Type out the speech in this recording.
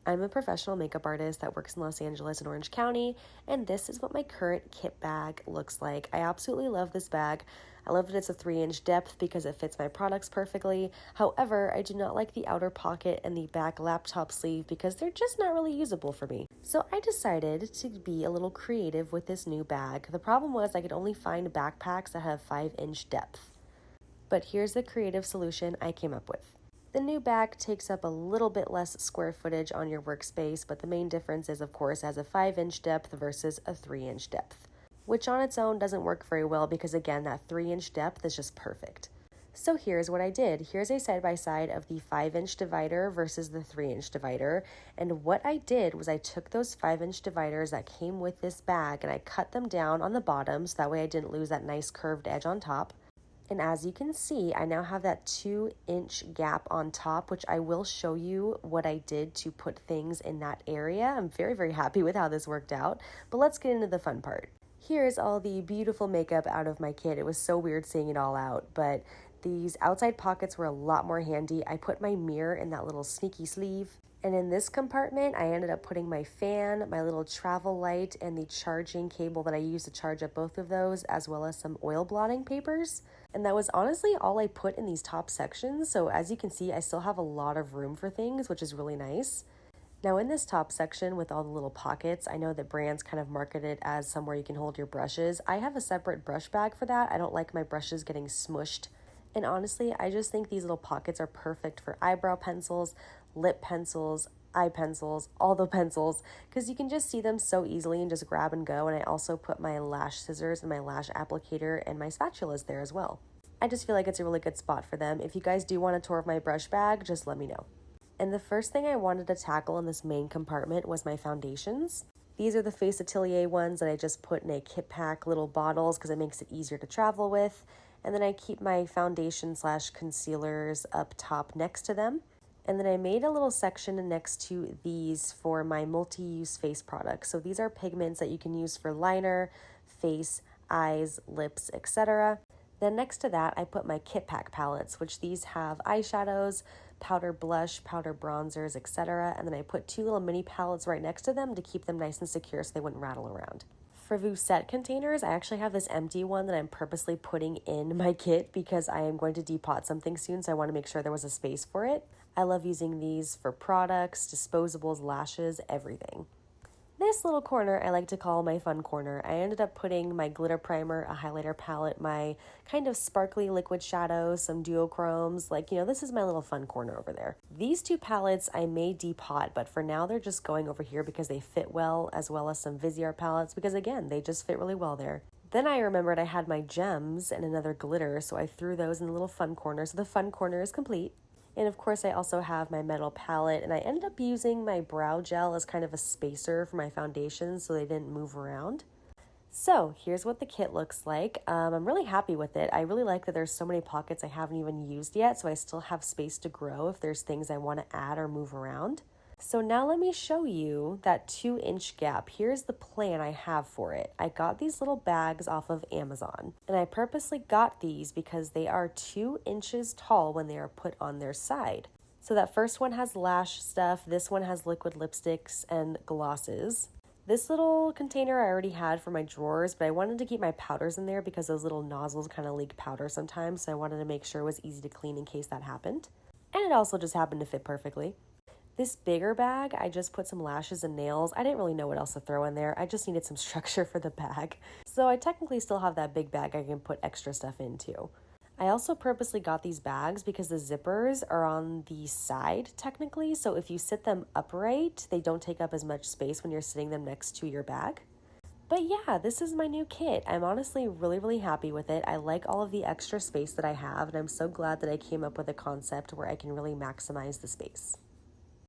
I'm a professional makeup artist that works in Los Angeles and Orange County, and this is what my current kit bag looks like. I absolutely love this bag. I love that it's a 3-inch depth because it fits my products perfectly. However, I do not like the outer pocket and the back laptop sleeve because they're just not really usable for me. So I decided to be a little creative with this new bag. The problem was I could only find backpacks that have 5-inch depth. But here's the creative solution I came up with. The new bag takes up a little bit less square footage on your workspace, but the main difference is, of course, it has a 5-inch depth versus a 3-inch depth, which on its own doesn't work very well because, again, that 3-inch depth is just perfect. So here's what I did. Here's a side-by-side of the 5-inch divider versus the 3-inch divider. And what I did was I took those 5-inch dividers that came with this bag and I cut them down on the bottom so that way I didn't lose that nice curved edge on top. And as you can see, I now have that 2-inch gap on top, which I will show you what I did to put things in that area. I'm very, very happy with how this worked out, but let's get into the fun part. Here's all the beautiful makeup out of my kit. It was so weird seeing it all out, but these outside pockets were a lot more handy. I put my mirror in that little sneaky sleeve. And in this compartment, I ended up putting my fan, my little travel light, and the charging cable that I use to charge up both of those, as well as some oil blotting papers. And that was honestly all I put in these top sections. So as you can see, I still have a lot of room for things, which is really nice. Now in this top section with all the little pockets, I know that brands kind of market it as somewhere you can hold your brushes. I have a separate brush bag for that. I don't like my brushes getting smushed. And honestly, I just think these little pockets are perfect for eyebrow pencils, lip pencils, eye pencils, all the pencils, because you can just see them so easily and just grab and go. And I also put my lash scissors and my lash applicator and my spatulas there as well. I just feel like it's a really good spot for them. If you guys do want a tour of my brush bag, just let me know. And the first thing I wanted to tackle in this main compartment was my foundations. These are the Face Atelier ones that I just put in a kit pack little bottles because it makes it easier to travel with. And then I keep my foundation / concealers up top next to them. And then I made a little section next to these for my multi-use face products. So these are pigments that you can use for liner, face, eyes, lips, etc. Then next to that, I put my kit pack palettes, which these have eyeshadows, powder blush, powder bronzers, etc. And then I put 2 little mini palettes right next to them to keep them nice and secure so they wouldn't rattle around. For Vusette containers, I actually have this empty one that I'm purposely putting in my kit because I am going to depot something soon, so I want to make sure there was a space for it. I love using these for products, disposables, lashes, everything. This little corner I like to call my fun corner. I ended up putting my glitter primer, a highlighter palette, my kind of sparkly liquid shadow, some duochromes, this is my little fun corner over there. These 2 palettes I may depot, but for now they're just going over here because they fit well, as well as some Viseart palettes because again, they just fit really well there. Then I remembered I had my gems and another glitter, so I threw those in the little fun corner, so the fun corner is complete. And of course, I also have my metal palette, and I ended up using my brow gel as kind of a spacer for my foundation so they didn't move around. So here's what the kit looks like. I'm really happy with it. I really like that there's so many pockets I haven't even used yet, so I still have space to grow if there's things I want to add or move around. So now let me show you that 2-inch gap. Here's the plan I have for it. I got these little bags off of Amazon, and I purposely got these because they are 2 inches tall when they are put on their side. So that first one has lash stuff, this one has liquid lipsticks and glosses. This little container I already had for my drawers, but I wanted to keep my powders in there because those little nozzles kind of leak powder sometimes, so I wanted to make sure it was easy to clean in case that happened. And it also just happened to fit perfectly. This bigger bag, I just put some lashes and nails. I didn't really know what else to throw in there. I just needed some structure for the bag. So I technically still have that big bag I can put extra stuff into. I also purposely got these bags because the zippers are on the side technically. So if you sit them upright, they don't take up as much space when you're sitting them next to your bag. But yeah, this is my new kit. I'm honestly really, really happy with it. I like all of the extra space that I have, and I'm so glad that I came up with a concept where I can really maximize the space.